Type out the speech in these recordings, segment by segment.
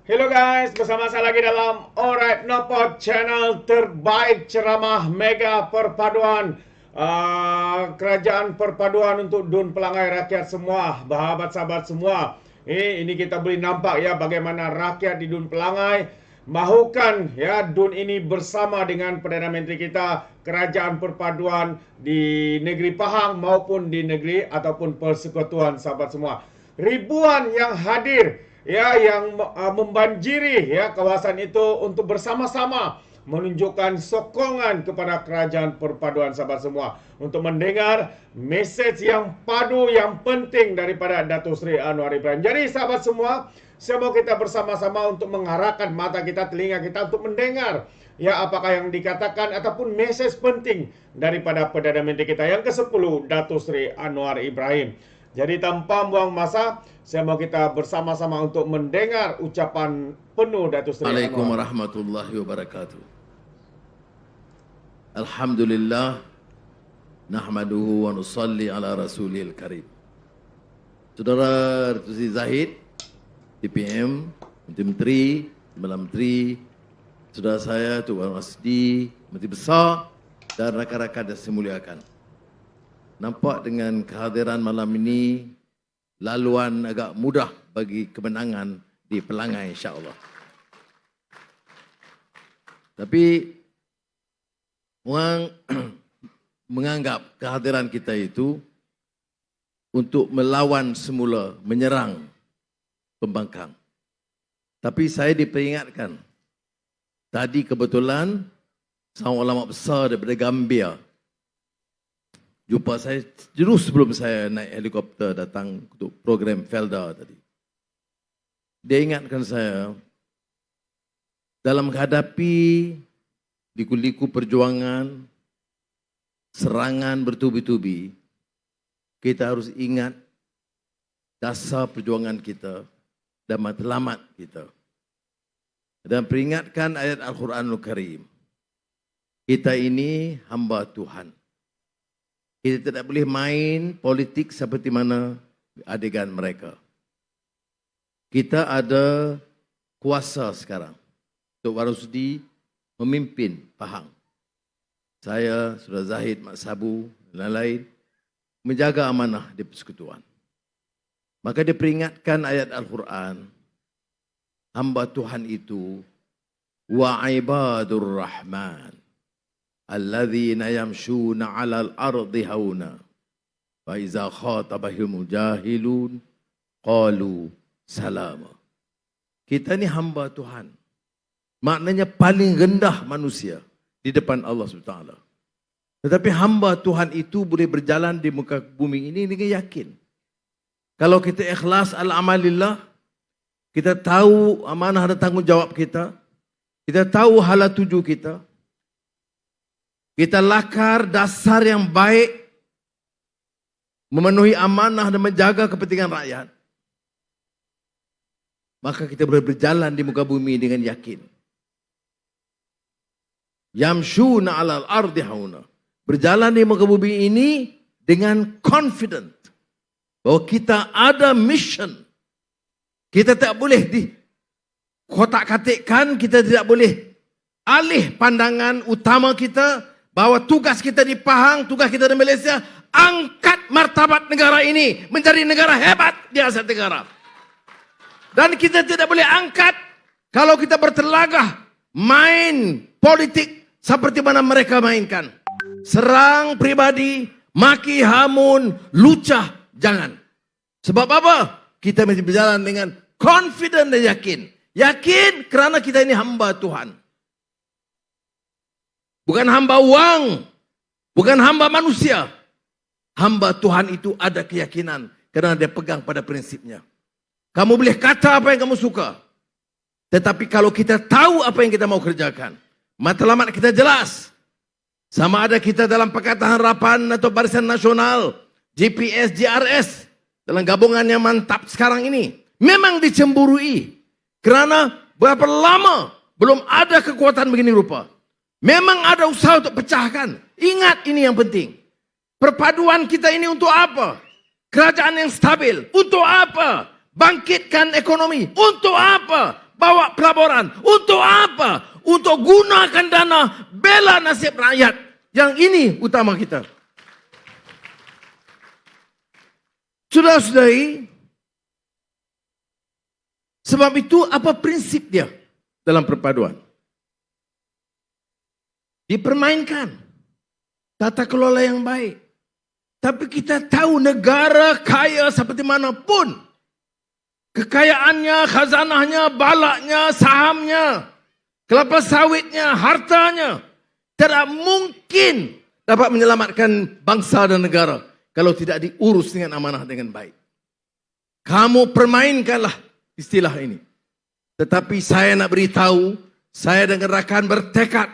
Hello guys, bersama saya lagi dalam Alright Nopod, channel terbaik ceramah mega perpaduan kerajaan perpaduan untuk Dun Pelangai rakyat semua, sahabat-sahabat semua. Ini kita boleh nampak ya bagaimana rakyat di Dun Pelangai mahukan ya Dun ini bersama dengan Perdana Menteri kita, kerajaan perpaduan di negeri Pahang maupun di negeri ataupun persekutuan, sahabat semua. Ribuan yang hadir ya, yang membanjiri ya kawasan itu untuk bersama-sama menunjukkan sokongan kepada kerajaan perpaduan, sahabat semua, untuk mendengar mesej yang padu yang penting daripada Datuk Seri Anwar Ibrahim. Jadi sahabat semua, saya mau kita bersama-sama untuk mengarahkan mata kita, telinga kita untuk mendengar ya apakah yang dikatakan ataupun mesej penting daripada Perdana Menteri kita yang ke-10, Datuk Seri Anwar Ibrahim. Jadi tanpa buang masa, saya mau kita bersama-sama untuk mendengar ucapan penuh Datuk Seri Anwar. Assalamualaikum warahmatullahi wabarakatuh. Alhamdulillah, nahmaduhu wa nusalli ala rasulil karim. Saudara Datuk Seri Zahid, DPM, Menteri, Menteri, saudara saya Tuan Rasdi, Menteri Besar dan rakan-rakan yang saya muliakan. Nampak dengan kehadiran malam ini, laluan agak mudah bagi kemenangan di Pelangai, insya-Allah. Tapi orang menganggap kehadiran kita itu untuk melawan semula, menyerang pembangkang. Tapi saya diperingatkan, tadi kebetulan seorang ulama besar daripada Gambia jumpa saya terus sebelum saya naik helikopter datang untuk program Felda tadi. Dia ingatkan saya, dalam menghadapi liku-liku perjuangan, serangan bertubi-tubi, kita harus ingat dasar perjuangan kita dan matlamat kita. Dan peringatkan ayat Al-Quranul Karim, kita ini hamba Tuhan. Kita tidak boleh main politik seperti mana adegan mereka. Kita ada kuasa sekarang untuk Warusdi memimpin Pahang. Saya, Saudara Zahid, Mak Sabu dan lain-lain menjaga amanah di persekutuan. Maka dia peringatkan ayat Al-Quran, hamba Tuhan itu wa ibadur rahman alladzina yamshuna 'alal ardi hauna fa iza khatabahumul jahilun qalu salama. Kita ni hamba Tuhan. Maknanya paling rendah manusia di depan Allah SWT. Tetapi hamba Tuhan itu boleh berjalan di muka bumi ini dengan yakin. Kalau kita ikhlas al-amalillah, kita tahu amanah dan tanggungjawab kita, kita tahu hala tuju kita, kita lakar dasar yang baik, memenuhi amanah dan menjaga kepentingan rakyat, maka kita boleh berjalan di muka bumi dengan yakin. Yamshuna 'alal ardi hauna. Berjalan di muka bumi ini dengan confident bahwa kita ada mission. Kita tak boleh dikotak-katikkan, kita tidak boleh alih pandangan utama kita bahwa tugas kita di Pahang, tugas kita di Malaysia, angkat martabat negara ini menjadi negara hebat di Asia Tenggara. Dan kita tidak boleh angkat kalau kita bertelagah main politik seperti mana mereka mainkan. Serang pribadi, maki hamun, lucah, jangan. Sebab apa? Kita mesti berjalan dengan confident dan yakin. Yakin kerana kita ini hamba Tuhan. Bukan hamba uang, bukan hamba manusia. Hamba Tuhan itu ada keyakinan kerana dia pegang pada prinsipnya. Kamu boleh kata apa yang kamu suka, tetapi kalau kita tahu apa yang kita mau kerjakan, matlamat kita jelas. Sama ada kita dalam Pakatan Harapan atau Barisan Nasional, GPS, JRS, dalam gabungan yang mantap sekarang ini, memang dicemburui. Kerana berapa lama belum ada kekuatan begini rupa. Memang ada usaha untuk pecahkan. Ingat ini yang penting. Perpaduan kita ini untuk apa? Kerajaan yang stabil. Untuk apa? Bangkitkan ekonomi. Untuk apa? bawa pelaporan. Untuk apa? Untuk gunakan dana bela nasib rakyat. Yang ini utama kita. Saudara-saudari, sebab itu apa prinsip dia dalam perpaduan? Dipermainkan tata kelola yang baik. Tapi kita tahu negara kaya seperti mana pun, kekayaannya, khazanahnya, balaknya, sahamnya, kelapa sawitnya, hartanya, tidak mungkin dapat menyelamatkan bangsa dan negara kalau tidak diurus dengan amanah dengan baik. Kamu permainkanlah istilah ini. Tetapi saya nak beritahu, saya dengan rakan bertekad,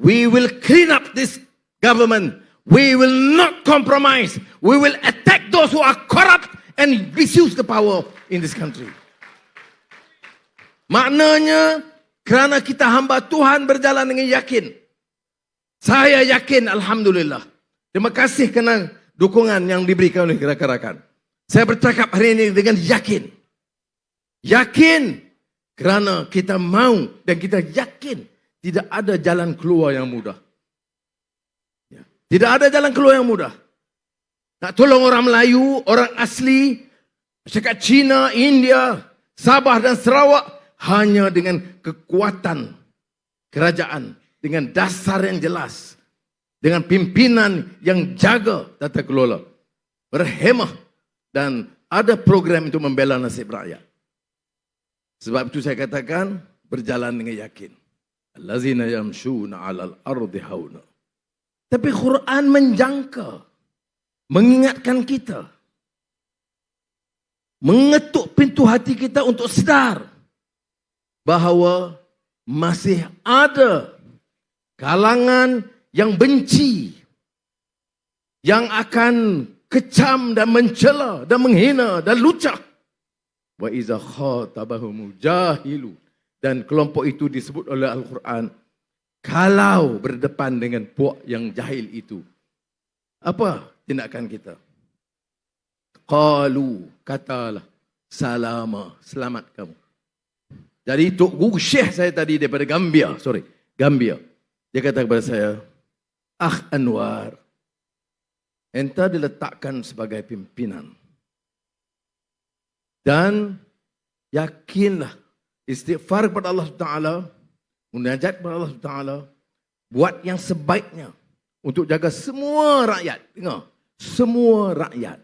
we will clean up this government. We will not compromise. We will attack those who are corrupt and misuse the power in this country. Maknanya, kerana kita hamba Tuhan berjalan dengan yakin. Saya yakin, Alhamdulillah. Terima kasih kerana dukungan yang diberikan oleh rakan-rakan. Saya bercakap hari ini dengan yakin. Yakin kerana kita mau dan kita yakin tidak ada jalan keluar yang mudah. Tidak ada jalan keluar yang mudah. Nak tolong orang Melayu, orang asli, masyarakat Cina, India, Sabah dan Sarawak hanya dengan kekuatan kerajaan, dengan dasar yang jelas, dengan pimpinan yang jaga tata kelola, berhemah dan ada program untuk membela nasib rakyat. Sebab itu saya katakan berjalan dengan yakin. Allazina yamshuna 'alal ardi hauna. Tapi Quran menjangka, mengingatkan kita, mengetuk pintu hati kita untuk sedar bahawa masih ada kalangan yang benci, yang akan kecam dan mencela dan menghina dan lucah. Wa iza khatabahum jahilu, dan kelompok itu disebut oleh Al-Quran kalau berdepan dengan puak yang jahil itu. Apa tindakan kita? Qalu, katalah, salama, selamat kamu. Jadi Tok Guru Syekh saya tadi daripada Gambia. Dia kata kepada saya, Anwar, enta diletakkan sebagai pimpinan. Dan yakinlah, istighfar kepada Allah Taala, munajat kepada Allah Taala, buat yang sebaiknya untuk jaga semua rakyat. Dengar, semua rakyat.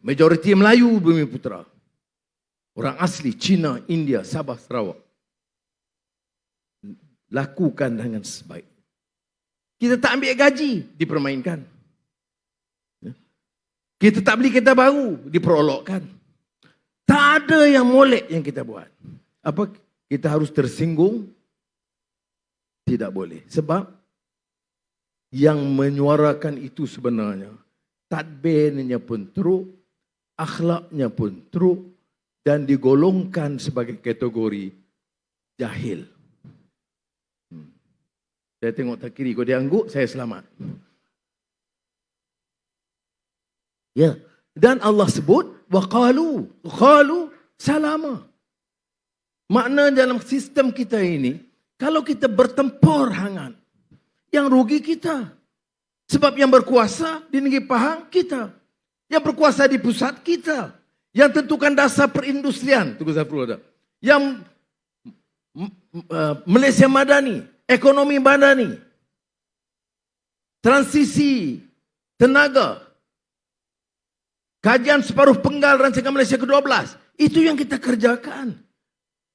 Majoriti Melayu Bumi Putera, orang asli Cina, India, Sabah, Sarawak. Lakukan dengan sebaik. Kita tak ambil gaji, dipermainkan. Kita tak beli kereta baru, diperolokkan. Tak ada yang molek yang kita buat. Apa kita harus tersinggung? Tidak boleh. Sebab yang menyuarakan itu sebenarnya tadbirnya pun teruk, akhlaknya pun teruk, dan digolongkan sebagai kategori jahil. Saya tengok tak kiri, kalau dia angguk, saya selamat. Ya, dan Allah sebut waqalu, qalu salama. Makna dalam sistem kita ini, kalau kita bertempur hangat, yang rugi kita. Sebab yang berkuasa di negeri Pahang kita. Yang berkuasa di pusat kita. Yang tentukan dasar perindustrian. Yang Malaysia Madani, ekonomi madani, transisi tenaga, kajian separuh penggal rancangan Malaysia ke-12. Itu yang kita kerjakan.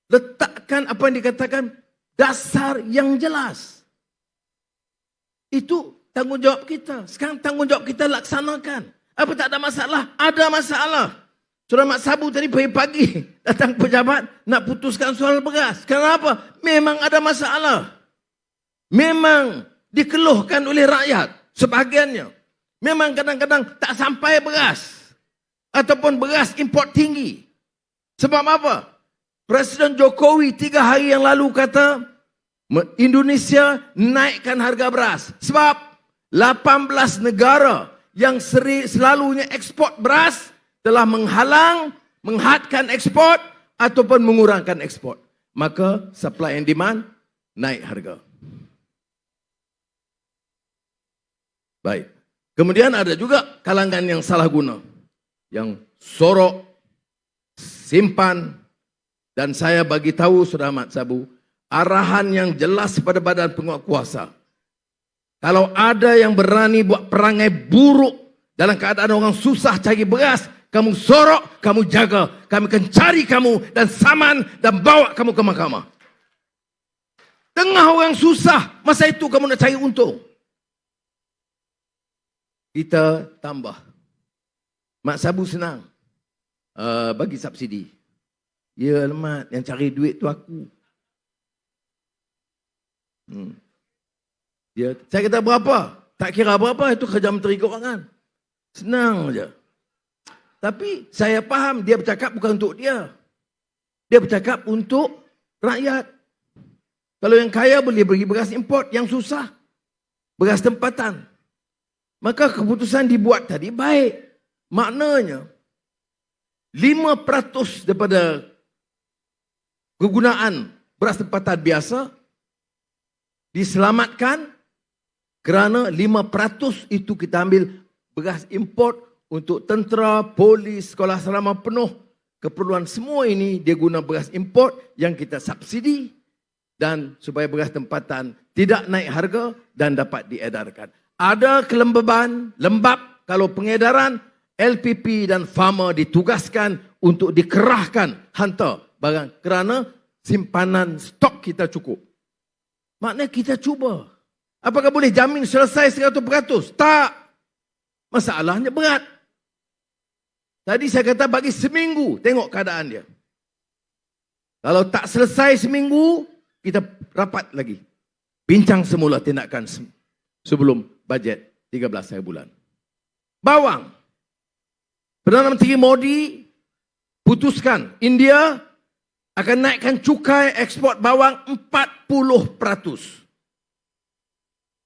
Letakkan apa yang dikatakan dasar yang jelas. Itu tanggungjawab kita. Sekarang tanggungjawab kita laksanakan. Apa tak ada masalah? Ada masalah. Surah Mak Sabu tadi pagi-pagi datang pejabat nak putuskan soal beras. Kenapa? Memang ada masalah. Memang dikeluhkan oleh rakyat sebahagiannya. Memang kadang-kadang tak sampai beras. Ataupun beras import tinggi. Sebab apa? Presiden Jokowi 3 hari yang lalu kata Indonesia naikkan harga beras. Sebab 18 negara yang selalunya ekspor beras telah menghadkan ekspor, ataupun mengurangkan ekspor. Maka supply and demand naik harga. Baik. Kemudian ada juga kalangan yang salah guna. Yang sorok, simpan, dan saya bagi tahu Saudara Mat Sabu, arahan yang jelas pada badan penguatkuasa. Kalau ada yang berani buat perangai buruk dalam keadaan orang susah cari beras, kamu sorok, kamu jaga. Kami akan cari kamu dan saman dan bawa kamu ke mahkamah. Tengah orang susah, masa itu kamu nak cari untung. Kita tambah. Mak Sabu senang. Bagi subsidi. Ya alamat, yang cari duit tu aku. Saya kata berapa? Tak kira berapa, itu kerja menteri keuangan. Senang je. Tapi saya faham dia bercakap bukan untuk dia. Dia bercakap untuk rakyat. Kalau yang kaya boleh bagi beras import, yang susah beras tempatan. Maka keputusan dibuat tadi baik. Maknanya 5% daripada kegunaan beras tempatan biasa diselamatkan kerana 5% itu kita ambil beras import untuk tentera, polis, sekolah asrama penuh. Keperluan semua ini dia guna beras import yang kita subsidi dan supaya beras tempatan tidak naik harga dan dapat diedarkan. Ada kelembaban, lembab kalau pengedaran, LPP dan farmer ditugaskan untuk dikerahkan hantar barang kerana simpanan stok kita cukup. Maknanya kita cuba. Apakah boleh jamin selesai 100%? Tak. Masalahnya berat. Tadi saya kata bagi seminggu, tengok keadaan dia. Kalau tak selesai seminggu, kita rapat lagi. Bincang semula tindakan sebelum bajet 13 hari bulan. Bawang. Perdana Menteri Modi putuskan India akan naikkan cukai ekspor bawang 40%.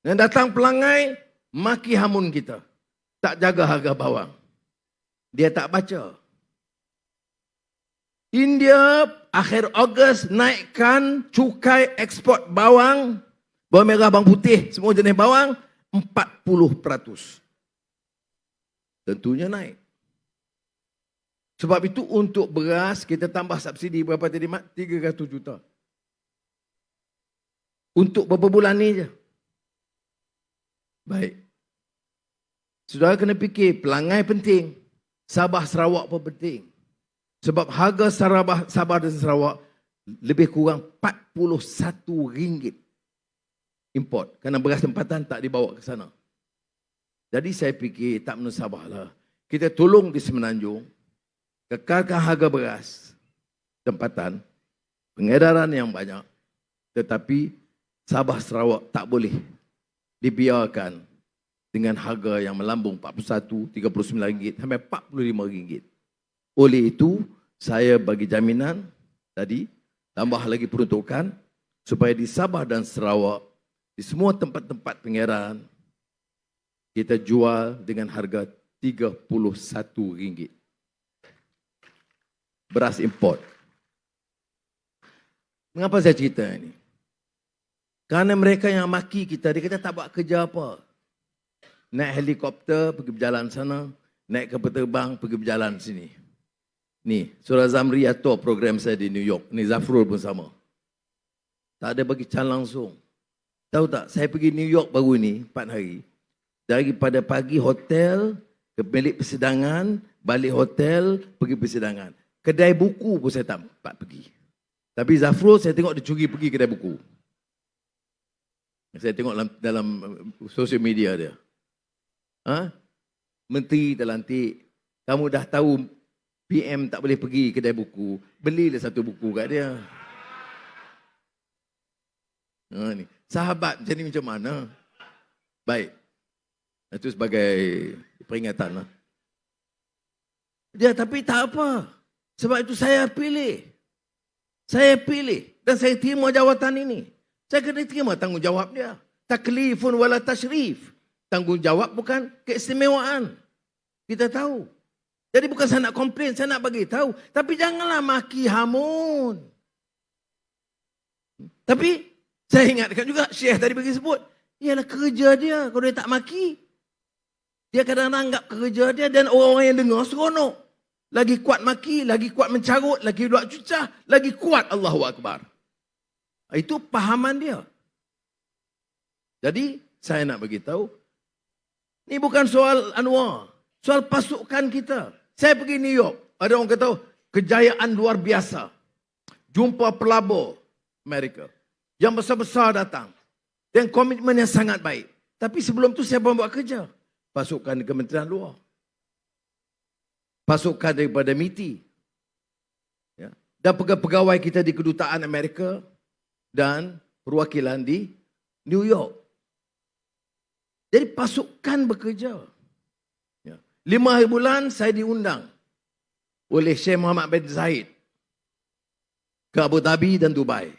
Dan datang pelangai, maki hamun kita. Tak jaga harga bawang. Dia tak baca. India akhir Ogos naikkan cukai ekspor bawang merah, bawang putih, semua jenis bawang 40%. Tentunya naik. Sebab itu untuk beras kita tambah subsidi berapa tadi Mat? 300 juta. Untuk beberapa bulan ni je. Baik. Saudara kena fikir pelangai penting. Sabah Sarawak pun penting. Sebab harga Sabah dan Sarawak lebih kurang RM41 import. Kerana beras tempatan tak dibawa ke sana. Jadi saya fikir tak menusabahlah. Kita tolong di Semenanjung, kekalkan harga beras tempatan, pengedaran yang banyak, tetapi Sabah Sarawak tak boleh dibiarkan dengan harga yang melambung RM41, RM39 sampai RM45. Oleh itu, saya bagi jaminan tadi, tambah lagi peruntukan supaya di Sabah dan Sarawak, di semua tempat-tempat pengedaran, kita jual dengan harga RM31. Beras import. Mengapa saya cerita ini? Kerana mereka yang maki kita, dia kata tak buat kerja apa. Naik helikopter, pergi berjalan sana. Naik kapal terbang, pergi berjalan sini. Ni, Surah Zamri atur program saya di New York. Ni Zafrul pun sama. Tak ada bagi can langsung. Tahu tak, saya pergi New York baru ni, 4 hari. Daripada pagi hotel, ke bilik persidangan, balik hotel, pergi persidangan. Kedai buku pun saya tak pergi. Tapi Zafrul saya tengok dia curi pergi kedai buku. Saya tengok dalam sosial media dia. Menteri terlantik, kamu dah tahu PM tak boleh pergi kedai buku, belilah satu buku kat dia. Ni. Sahabat macam ni macam mana? Baik. Itu sebagai peringatan lah. Dia tapi tak apa. Sebab itu saya pilih. Saya pilih. Dan saya terima jawatan ini. Saya kena terima tanggungjawab dia. Taklifun wala tashrif. Tanggungjawab bukan keistimewaan. Kita tahu. Jadi bukan saya nak komplain, saya nak bagi tahu. Tapi janganlah maki hamun. Tapi saya ingatkan juga, Syekh tadi bagi sebut, ialah kerja dia. Kalau dia tak maki, dia kadang-kadang anggap kerja dia dan orang-orang yang dengar seronok. Lagi kuat maki, lagi kuat mencarut, lagi buat cucah, lagi kuat Allahu Akbar. Itu pahaman dia. Jadi saya nak bagi tahu, ni bukan soal Anwar, soal pasukan kita. Saya pergi New York, ada orang kata kejayaan luar biasa. Jumpa pelabur Amerika yang besar-besar datang. Dan komitmen yang sangat baik. Tapi sebelum tu siapa buat kerja? Pasukan Kementerian Luar. Pasukan daripada MITI. Ya. Dan pegawai kita di Kedutaan Amerika dan perwakilan di New York. Jadi pasukan bekerja. Ya. 5 hari bulan saya diundang oleh Syekh Muhammad bin Zayed ke Abu Dhabi dan Dubai.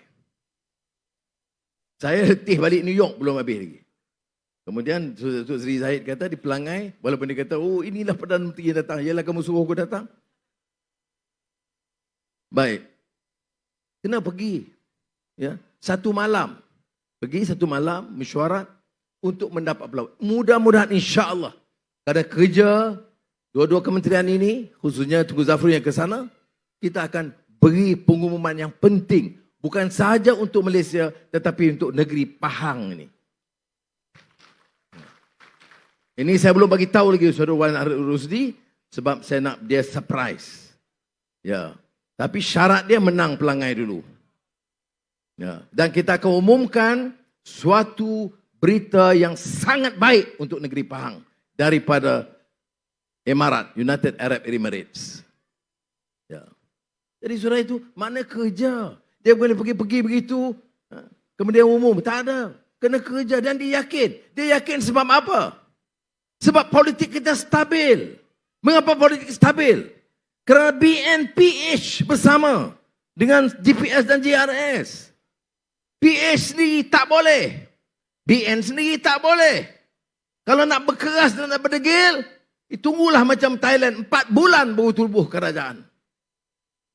Saya letih balik New York belum habis lagi. Kemudian Datuk Seri Zahid kata di Pelangai, walaupun dia kata, oh inilah Perdana Menteri yang datang, ialah kamu suruh aku datang. Baik. Kena pergi. Ya, 1 malam. Pergi 1 malam mesyuarat untuk mendapat pelawat. Mudah-mudahan insya-Allah kerana kerja dua-dua kementerian ini, khususnya Tunku Zafrul yang ke sana, kita akan beri pengumuman yang penting. Bukan sahaja untuk Malaysia, tetapi untuk negeri Pahang ini. Ini saya belum bagi tahu lagi Saudara Wan Rusdi, sebab saya nak dia surprise. Ya. Tapi syarat dia menang Pelangai dulu. Ya. Dan kita akan umumkan suatu berita yang sangat baik untuk negeri Pahang daripada Emirat, United Arab Emirates. Ya. Jadi saudara itu mana kerja? Dia boleh pergi-pergi begitu, kemudian umum. Tak ada. Kena kerja dan dia yakin. Dia yakin sebab apa? Sebab politik kita stabil. Mengapa politik stabil? Kerana BNPH bersama dengan GPS dan GRS. PH sendiri tak boleh. BN sendiri tak boleh. Kalau nak berkeras dan nak berdegil, tunggulah macam Thailand 4 bulan baru tubuh kerajaan.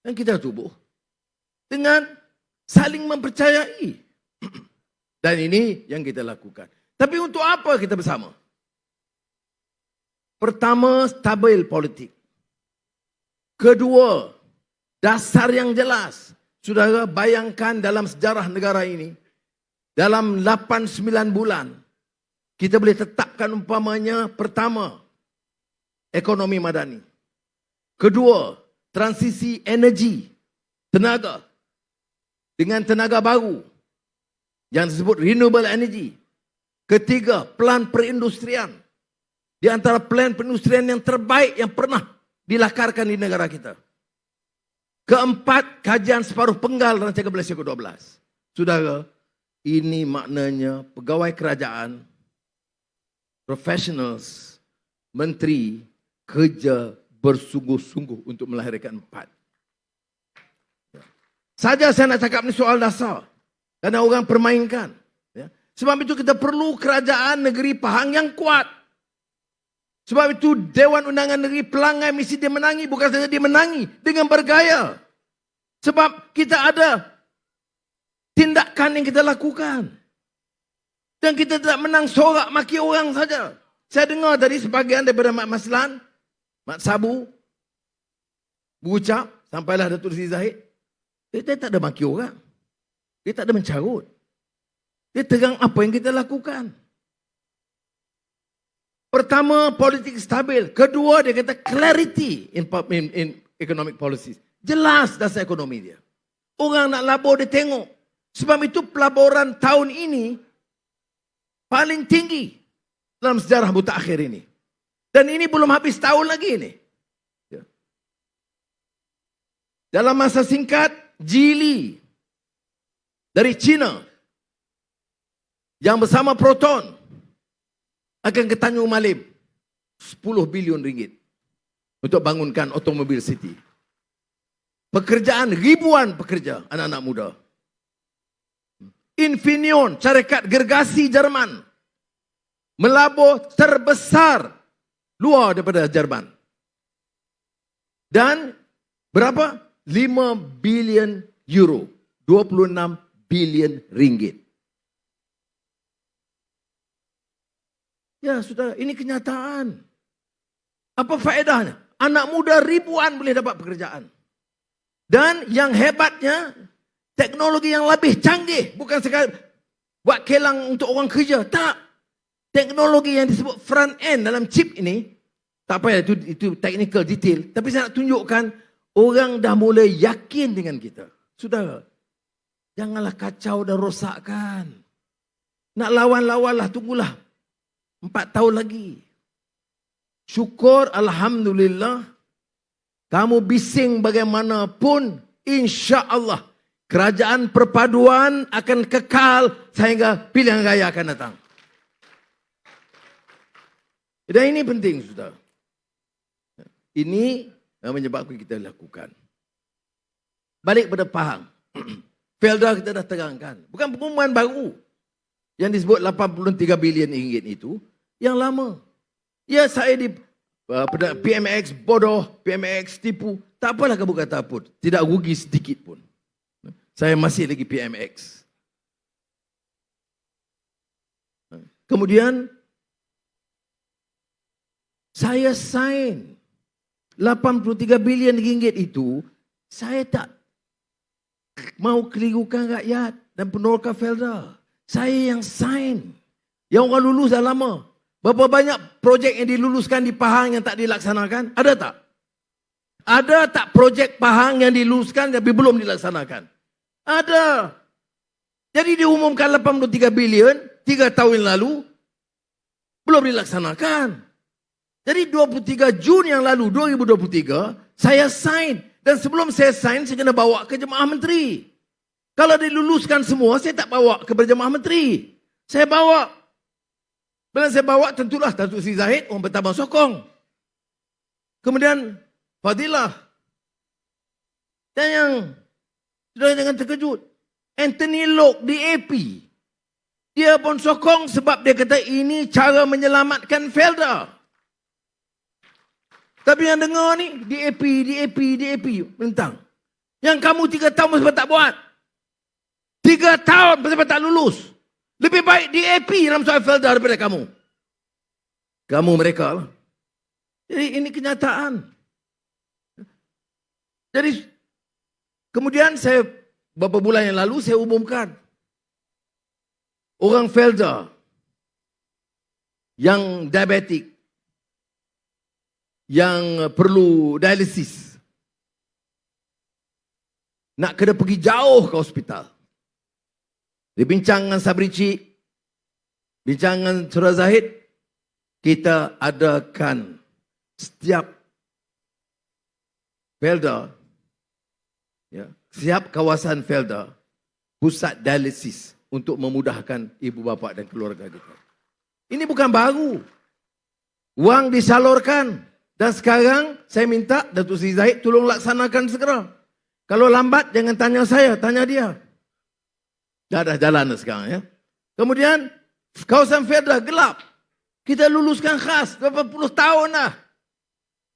Dan kita tubuh dengan saling mempercayai. Dan ini yang kita lakukan. Tapi untuk apa kita bersama? Pertama, stabil politik. Kedua, dasar yang jelas. Saudara bayangkan dalam sejarah negara ini, dalam 8-9 bulan, kita boleh tetapkan umpamanya, pertama, ekonomi madani. Kedua, transisi energi, tenaga. Dengan tenaga baru yang disebut renewable energy. Ketiga, plan perindustrian. Di antara plan perindustrian yang terbaik yang pernah dilakarkan di negara kita. Keempat, kajian separuh penggal Rancangan Malaysia ke-12. Saudara, ini maknanya pegawai kerajaan, professionals, menteri, kerja bersungguh-sungguh untuk melahirkan 4. Saja saya nak cakap ni soal dasar. Kerana orang permainkan. Ya. Sebab itu kita perlu kerajaan negeri Pahang yang kuat. Sebab itu Dewan Undangan Negeri Pelangai mesti dia menangi. Bukan saja dia menangi dengan bergaya. Sebab kita ada tindakan yang kita lakukan. Dan kita tidak menang sorak maki orang saja. Saya dengar tadi sebahagian daripada Mat Maslan, Mat Sabu, berucap, sampailah Datuk Seri Zahid. Dia tak ada maki orang. Dia tak ada mencarut. Dia terang apa yang kita lakukan. Pertama, politik stabil. Kedua, dia kata clarity in economic policies. Jelas dasar ekonomi dia. Orang nak labur, dia tengok. Sebab itu pelaburan tahun ini paling tinggi dalam sejarah mutakhir ini. Dan ini belum habis tahun lagi ini. Dalam masa singkat, Geely dari China yang bersama Proton akan ke Tanjung Malim 10 bilion ringgit untuk bangunkan automobil city. Pekerjaan ribuan pekerja, anak-anak muda. Infineon, syarikat gergasi Jerman, melabur terbesar luar daripada Jerman. Dan berapa? 5 bilion euro. 26 bilion ringgit. Ya sudah, ini kenyataan. Apa faedahnya? Anak muda ribuan boleh dapat pekerjaan. Dan yang hebatnya, teknologi yang lebih canggih. Bukan sekadar buat kelang untuk orang kerja. Tak. Teknologi yang disebut front end dalam chip ini, tak payah itu technical detail. Tapi saya nak tunjukkan, orang dah mulai yakin dengan kita. Sudah. Janganlah kacau dan rosakkan. Nak lawan-lawanlah, tunggulah. 4 tahun lagi. Syukur, alhamdulillah. Kamu bising bagaimanapun, insya Allah kerajaan perpaduan akan kekal sehingga pilihan raya akan datang. Dan ini penting, saudara. Ini yang menyebabkan kita lakukan. Balik pada Pahang. Felda kita dah terangkan. Bukan pengumuman baru. Yang disebut 83 bilion ringgit itu, yang lama. Ya, saya di PMX bodoh, PMX tipu. Tak apalah kamu kata pun. Tidak rugi sedikit pun. Saya masih lagi PMX. Kemudian, saya sign 83 bilion ringgit itu, saya tak mau kelirukan rakyat dan penolak Felda. Saya yang sign. Yang orang lulus dah lama. Berapa banyak projek yang diluluskan di Pahang yang tak dilaksanakan? Ada tak? Ada tak projek Pahang yang diluluskan tapi belum dilaksanakan? Ada. Jadi diumumkan 83 bilion 3 tahun lalu belum dilaksanakan. Jadi 23 Jun yang lalu 2023 saya sign, dan sebelum saya sign saya kena bawa ke Jemaah Menteri. Kalau diluluskan semua saya tak bawa kepada Jemaah Menteri. Saya bawa. Bila saya bawa tentulah Datuk Seri Zahid orang pertama sokong. Kemudian Fadilah. Dan yang sudah jangan terkejut, Anthony Lok di AP. Dia pun sokong sebab dia kata ini cara menyelamatkan Felda. Tapi yang dengar ni, DAP, mentang. Yang kamu 3 tahun sebab tak buat. 3 tahun sebab tak lulus. Lebih baik DAP dalam soal Felda daripada kamu. Kamu mereka lah. Jadi ini kenyataan. Jadi, kemudian saya, beberapa bulan yang lalu saya umumkan. Orang Felda yang diabetik, yang perlu dialisis, nak kena pergi jauh ke hospital. Dibincang dengan Sabri Cik, bincang dengan Surah Zahid, kita adakan setiap Felda, ya, setiap kawasan Felda, pusat dialisis untuk memudahkan ibu bapa dan keluarga kita. Ini bukan baru. Wang disalurkan. Dan sekarang saya minta Datuk Seri Zahid tolong laksanakan segera. Kalau lambat jangan tanya saya, tanya dia. Dah jalan sekarang ya. Kemudian kawasan Felda gelap. Kita luluskan khas 80 tahun dah.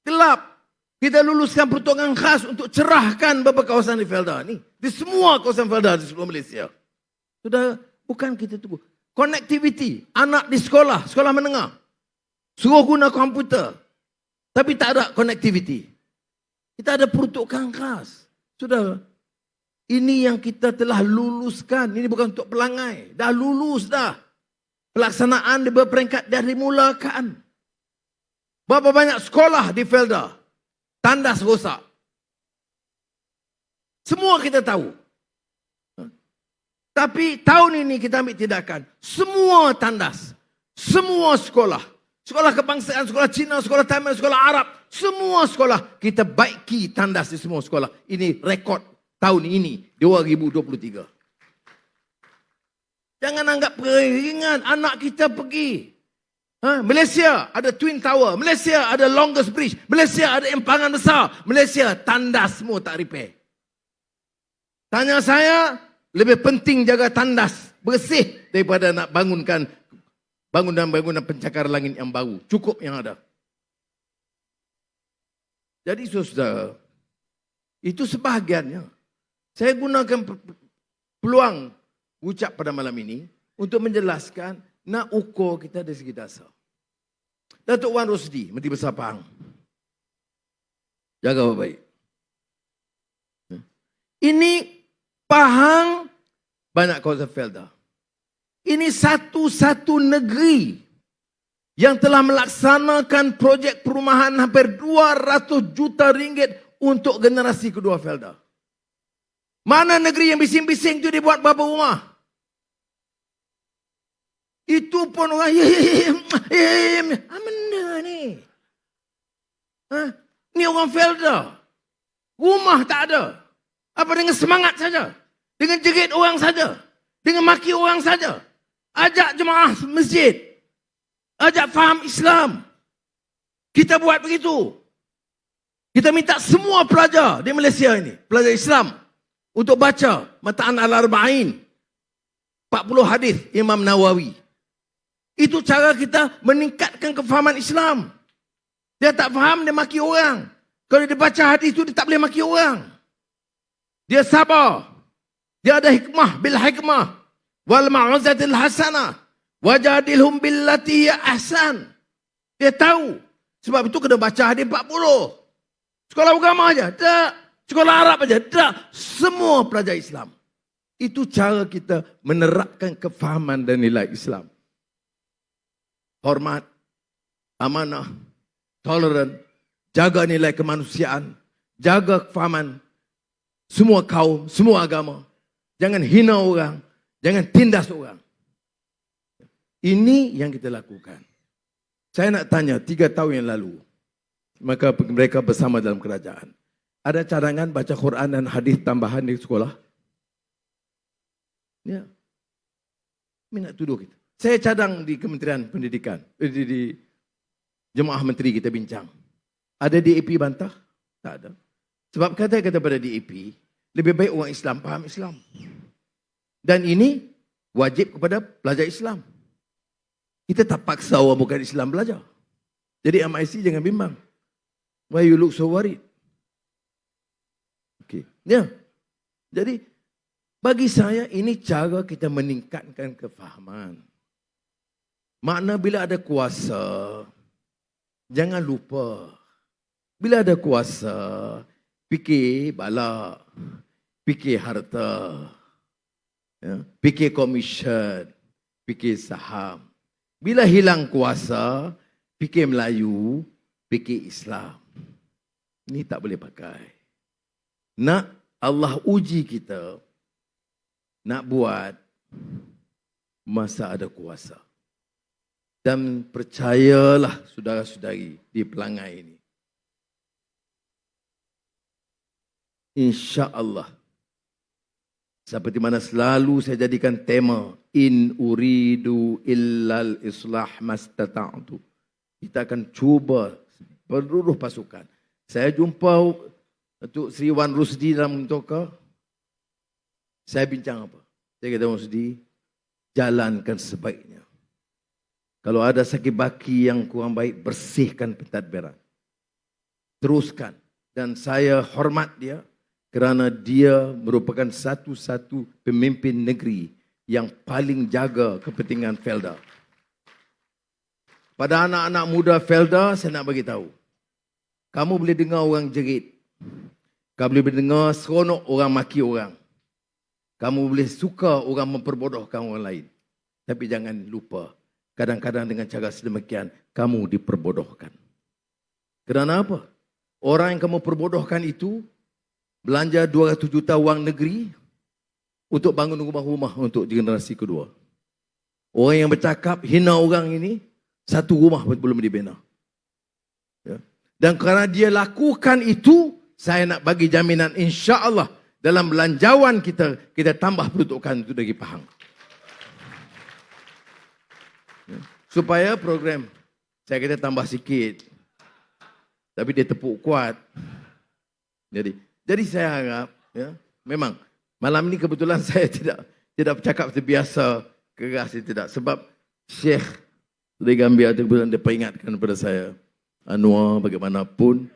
Gelap. Kita luluskan peruntukan khas untuk cerahkan beberapa kawasan di Felda ni. Di semua kawasan Felda di seluruh Malaysia. Sudah, bukan kita tunggu. Connectivity. Anak di sekolah, sekolah menengah. Suruh guna komputer. Tapi tak ada connectivity. Kita ada peruntukan khas. Sudah. Ini yang kita telah luluskan. Ini bukan untuk pelangai. Dah lulus dah. Pelaksanaan di berperingkat dah dimulakan. Berapa banyak sekolah di Felda tandas rosak. Semua kita tahu. Tapi tahun ini kita ambil tindakan. Semua tandas. Semua sekolah. Sekolah kebangsaan, sekolah Cina, sekolah Tamil, sekolah Arab. Semua sekolah. Kita baiki tandas di semua sekolah. Ini rekod tahun ini. 2023. Jangan anggap ringan. Anak kita pergi. Malaysia ada Twin Tower. Malaysia ada Longest Bridge. Malaysia ada empangan besar. Malaysia tandas semua tak repair. Tanya saya, lebih penting jaga tandas bersih daripada nak bangunkan bangunan-bangunan pencakar langit yang baru. Cukup yang ada. Jadi saudara, itu sebahagiannya. Saya gunakan peluang ucap pada malam ini untuk menjelaskan nak ukur kita dari segi dasar. Datuk Wan Rosdi, Menteri Besar Pahang. Jaga baik-baik. Ini Pahang banyak kawasan Felda. Ini satu-satu negeri yang telah melaksanakan projek perumahan hampir 200 juta ringgit untuk generasi kedua Felda. Mana negeri yang bising-bising itu dibuat berapa rumah? Itu pun orang, mana ni? Ni orang Felda. Rumah tak ada. Apa dengan semangat saja? Dengan jerit orang saja? Dengan maki orang saja? Ajak jemaah masjid. Ajak faham Islam. Kita buat begitu. Kita minta semua pelajar di Malaysia ini, pelajar Islam, untuk baca Mataan Al-Arba'in, 40 hadis Imam Nawawi. Itu cara kita meningkatkan kefahaman Islam. Dia tak faham, dia maki orang. Kalau dia baca hadis itu, dia tak boleh maki orang. Dia sabar. Dia ada hikmah bil hikmah. Wal ma'uzatil hasanah. Wajadilhum billati ya ahsan. Dia tahu. Sebab itu kena baca hadis 40. Sekolah agama aja? Tak. Sekolah Arab aja? Tak. Semua pelajar Islam. Itu cara kita menerapkan kefahaman dan nilai Islam. Hormat, amanah, toleran, jaga nilai kemanusiaan, jaga kefahaman semua kaum, semua agama. Jangan hina orang, jangan tindas orang. Ini yang kita lakukan. Saya nak tanya, 3 tahun yang lalu, maka mereka bersama dalam kerajaan. Ada cadangan baca Quran dan hadis tambahan di sekolah? Ya. Ini nak tuduh kita. Saya cadang di Kementerian Pendidikan, di Jemaah Menteri kita bincang. Ada DAP bantah? Tak ada. Sebab kata-kata pada DAP, lebih baik orang Islam faham Islam. Dan ini wajib kepada pelajar Islam. Kita tak paksa orang bukan Islam belajar. Jadi MIC jangan bimbang. Why you look so worried? Okay. Ya. Jadi bagi saya ini cara kita meningkatkan kefahaman. Makna bila ada kuasa, jangan lupa. Bila ada kuasa, fikir bala, fikir harta, ya, fikir komisen, fikir saham. Bila hilang kuasa, fikir Melayu, fikir Islam. Ini tak boleh pakai. Nak Allah uji kita, nak buat masa ada kuasa. Dan percayalah saudara-saudari di Pelangai ini. InsyaAllah. Seperti mana selalu saya jadikan tema. In uridu illal islah mastata'tu. Kita akan cuba seluruh pasukan. Saya jumpa Datuk Seri Wan Rusdi dalam Mentoka. Saya bincang apa? Saya kata Wan Rusdi, jalankan sebaiknya. Kalau ada sakit baki yang kurang baik, bersihkan pentadbiran. Teruskan. Dan saya hormat dia kerana dia merupakan satu-satu pemimpin negeri yang paling jaga kepentingan Felda. Pada anak-anak muda Felda, saya nak bagi tahu. Kamu boleh dengar orang jerit. Kamu boleh dengar seronok orang maki orang. Kamu boleh suka orang memperbodohkan orang lain. Tapi jangan lupa, kadang-kadang dengan cara sedemikian, kamu diperbodohkan. Kerana apa? Orang yang kamu perbodohkan itu, belanja 200 juta wang negeri untuk bangun rumah-rumah untuk generasi kedua. Orang yang bercakap hina orang ini, satu rumah pun belum dibina. Ya. Dan kerana dia lakukan itu, saya nak bagi jaminan insya-Allah dalam belanjawan kita tambah peruntukan itu dari Pahang. Ya. Supaya program, saya kata tambah sikit. Tapi dia tepuk kuat. Jadi saya harap, ya, memang malam ini kebetulan saya tidak bercakap terbiasa keras tidak. Sebab Syekh dari Gambia itu kebetulan dia peringatkan kepada saya, Anwar bagaimanapun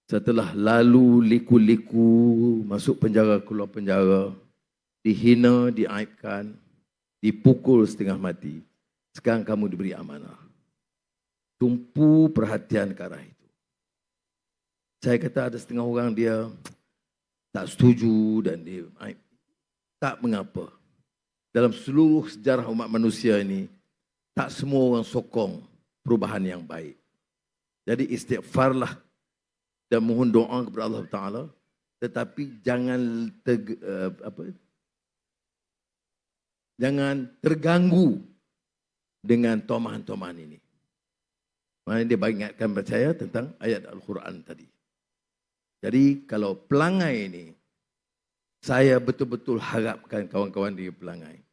setelah lalu liku-liku, masuk penjara, keluar penjara, dihina, diaibkan, dipukul setengah mati. Sekarang kamu diberi amanah. Tumpu perhatian ke arah itu. Saya kata ada setengah orang dia tak setuju dan dia aib. Tak mengapa. Dalam seluruh sejarah umat manusia ini, tak semua orang sokong perubahan yang baik. Jadi istighfarlah dan mohon doa kepada Allah Ta'ala, tetapi jangan jangan terganggu dengan tomahan-tomahan ini. Maknanya dia ingatkan kepada saya tentang ayat Al-Quran tadi. Jadi kalau pelangai ini, saya betul-betul harapkan kawan-kawan di pelangai,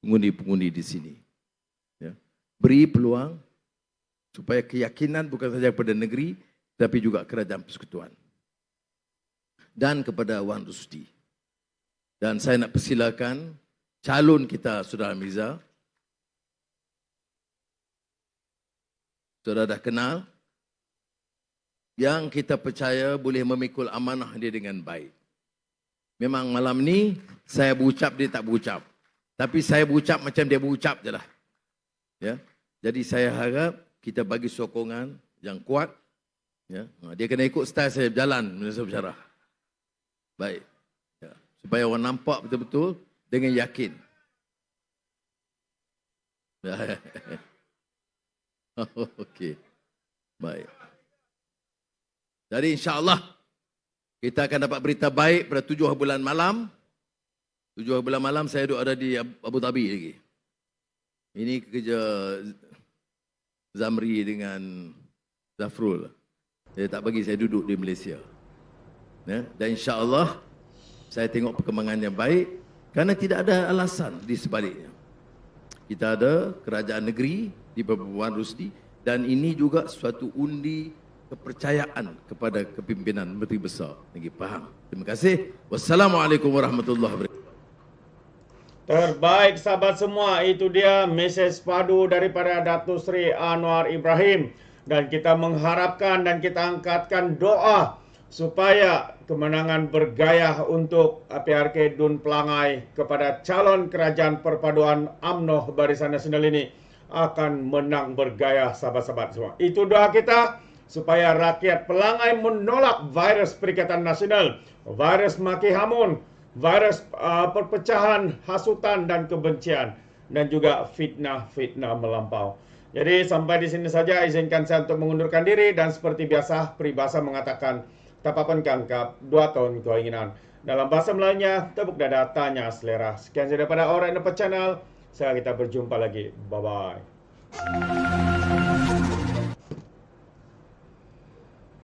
pengundi-pengundi di sini, ya, beri peluang supaya keyakinan bukan saja kepada negeri, tapi juga kerajaan persekutuan. Dan kepada Wan Rusdi. Dan saya nak persilakan calon kita, Saudara Mirza. Saudara dah kenal. Yang kita percaya boleh memikul amanah dia dengan baik. Memang malam ni saya berucap, dia tak berucap. Tapi saya berucap macam dia berucap je lah. Ya? Jadi saya harap kita bagi sokongan yang kuat. Ya? Dia kena ikut style saya berjalan masa bersyarah. Baik. Ya. Supaya orang nampak betul-betul dengan yakin. Okey. Baik. Jadi insya-Allah kita akan dapat berita baik pada 7 bulan malam. 7 bulan malam saya duduk ada di Abu Dhabi lagi. Ini kerja Zamri dengan Zafrul. Dia tak bagi saya duduk di Malaysia. Ya? Dan insya-Allah saya tengok perkembangan yang baik kerana tidak ada alasan di sebaliknya. Kita ada kerajaan negeri di Wan Rusdi dan ini juga suatu undi kepercayaan kepada kepimpinan Menteri Besar Negeri Pahang. Terima kasih. Wassalamualaikum warahmatullahi wabarakatuh. Terbaik sahabat semua, itu dia mesej padu daripada Datuk Seri Anwar Ibrahim. Dan kita mengharapkan dan kita angkatkan doa supaya kemenangan bergayah untuk PRK Dun Pelangai kepada calon kerajaan perpaduan UMNO Barisan Nasional ini akan menang bergayah sahabat-sahabat semua. Itu doa kita supaya rakyat Pelangai menolak virus Perikatan Nasional, virus maki hamun, virus perpecahan, hasutan dan kebencian, dan juga fitnah-fitnah melampau. Jadi sampai di sini saja, izinkan saya untuk mengundurkan diri dan seperti biasa peribahasa mengatakan tapapan kangkap 2 tahun keinginan. Dalam bahasa Melayunya, tepuk dada tanya selera. Sekian saja daripada Alright Nampak Channel. Saya kita berjumpa lagi. Bye-bye.